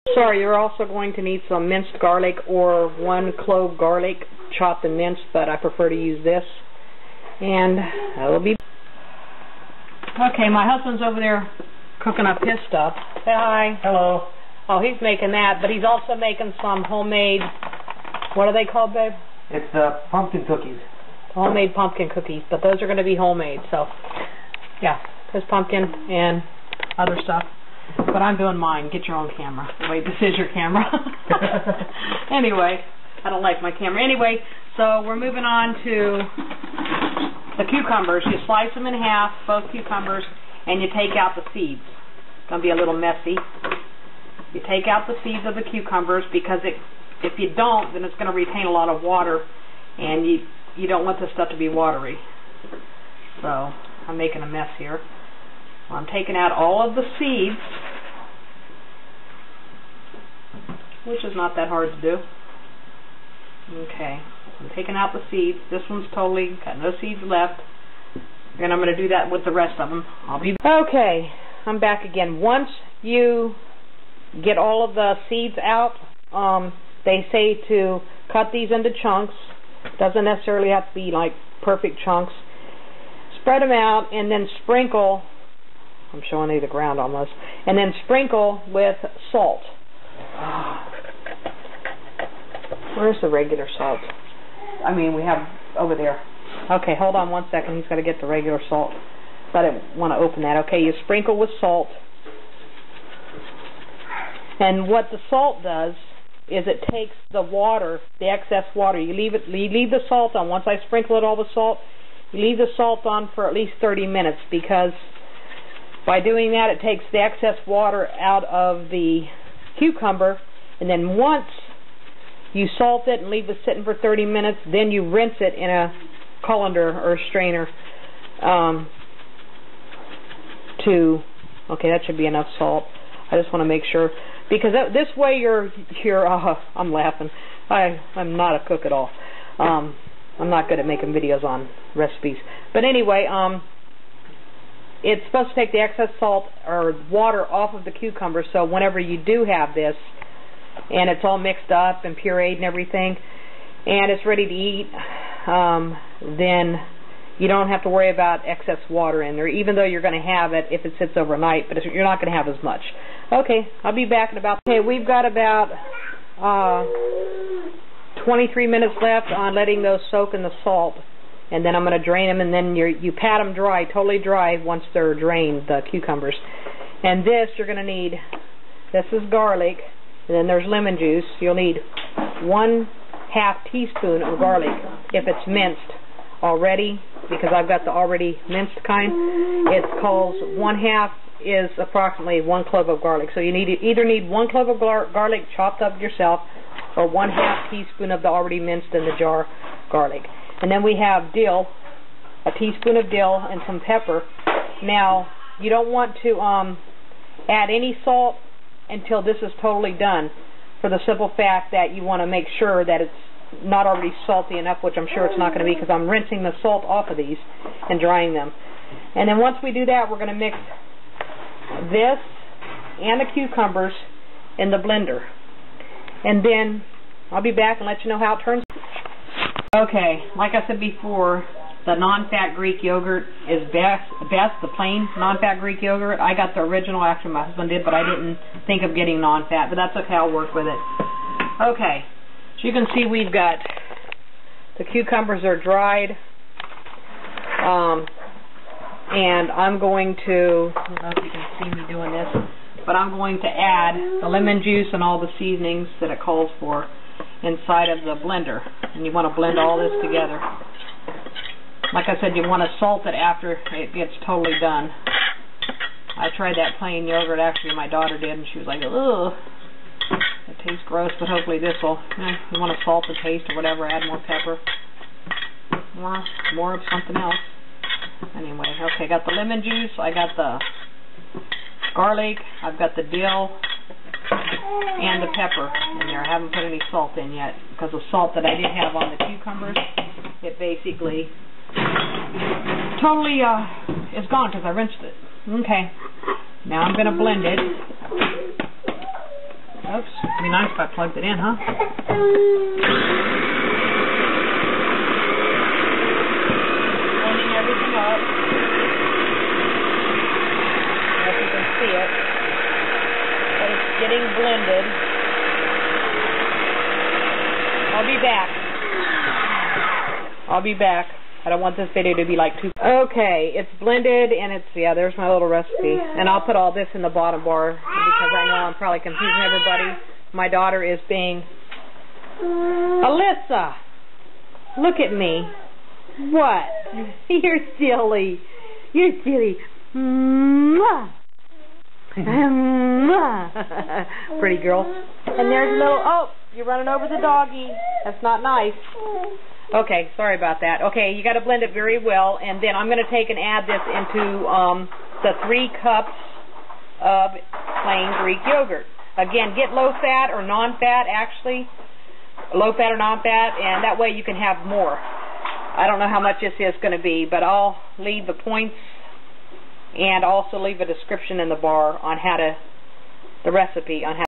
Sorry, you're also going to need some minced garlic or 1 clove garlic, chopped and minced, but I prefer to use this. And that'll be... Okay, my husband's over there cooking up his stuff. Say hi. Hello. Oh, he's making that, but he's also making some homemade, what are they called, babe? It's pumpkin cookies. Homemade pumpkin cookies, but those are going to be homemade, so yeah, his pumpkin and other stuff. But I'm doing mine. Get your own camera. Wait, this is your camera. Anyway, I don't like my camera. Anyway, so we're moving on to the cucumbers. You slice them in half, both cucumbers, and you take out the seeds. It's going to be a little messy. You take out the seeds of the cucumbers because if you don't, then it's going to retain a lot of water, and you don't want this stuff to be watery. So I'm making a mess here. I'm taking out all of the seeds, which is not that hard to do. Okay, I'm taking out the seeds. This one's totally got no seeds left. And I'm going to do that with the rest of them. I'll be okay. I'm back again. Once you get all of the seeds out, they say to cut these into chunks. Doesn't necessarily have to be like perfect chunks. Spread them out and then sprinkle. I'm showing you the ground almost. And then sprinkle with salt. Where's the regular salt? I mean, we have over there. Okay, hold on 1 second. He's got to get the regular salt. So I didn't want to open that. Okay, you sprinkle with salt. And what the salt does is it takes the water, the excess water. You leave the salt on. Once I sprinkle it all with salt, you leave the salt on for at least 30 minutes because by doing that, it takes the excess water out of the cucumber, and then once you salt it and leave it sitting for 30 minutes, then you rinse it in a colander or strainer okay, that should be enough salt. I just want to make sure, because this way I'm laughing. I'm not a cook at all. I'm not good at making videos on recipes. But anyway, it's supposed to take the excess salt or water off of the cucumber, so whenever you do have this, and it's all mixed up and pureed and everything, and it's ready to eat, then you don't have to worry about excess water in there, even though you're going to have it if it sits overnight, but you're not going to have as much. Okay, I'll be back in about... Okay, we've got about 23 minutes left on letting those soak in the salt. And then I'm going to drain them, and then you pat them dry, totally dry, once they're drained, the cucumbers. And this, you're going to need, this is garlic, and then there's lemon juice. You'll need 1/2 teaspoon of garlic if it's minced already, because I've got the already minced kind. It calls 1/2 is approximately 1 clove of garlic. So you either need 1 clove of garlic chopped up yourself, or 1/2 teaspoon of the already minced in the jar garlic. And then we have dill, a teaspoon of dill, and some pepper. Now, you don't want to add any salt until this is totally done, for the simple fact that you want to make sure that it's not already salty enough, which I'm sure it's not going to be, because I'm rinsing the salt off of these and drying them. And then once we do that, we're going to mix this and the cucumbers in the blender. And then I'll be back and let you know how it turns. Okay, like I said before, the non-fat Greek yogurt is best, the plain non-fat Greek yogurt. I got the original, actually my husband did, but I didn't think of getting non-fat, but that's okay, I'll work with it. Okay, so you can see we've got, the cucumbers are dried, and I'm going to, I don't know if you can see me doing this, but I'm going to add the lemon juice and all the seasonings that it calls for inside of the blender, and you want to blend all this together. Like I said, you want to salt it after it gets totally done. I tried that plain yogurt, actually my daughter did, and she was like, ugh, it tastes gross, but hopefully this will, you want to salt the taste or whatever, add more pepper, more of something else. Anyway, okay, got the lemon juice, I got the garlic, I've got the dill, and the pepper in there. I haven't put any salt in yet, because the salt that I did have on the cucumbers, it basically totally is gone because I rinsed it. Okay, now I'm going to blend it. Oops. It'd be nice if I plugged it in, huh? Blending everything up. I don't know if you can see it. But it's getting blended. I'll be back. I'll be back. I don't want this video to be like too... Okay, it's blended and it's... Yeah, there's my little recipe. And I'll put all this in the bottom bar because I know I'm probably confusing everybody. My daughter is being... Alyssa! Look at me. What? You're silly. You're silly. Mwah. Mwah. Pretty girl. And there's a little... Oh, you're running over the doggy. That's not nice. Okay, sorry about that. Okay, you got to blend it very well, and then I'm going to take and add this into the 3 cups of plain Greek yogurt. Again, get low fat or non-fat, actually. Low fat or non-fat, and that way you can have more. I don't know how much this is going to be, but I'll leave the points and also leave a description in the bar on how to, the recipe on how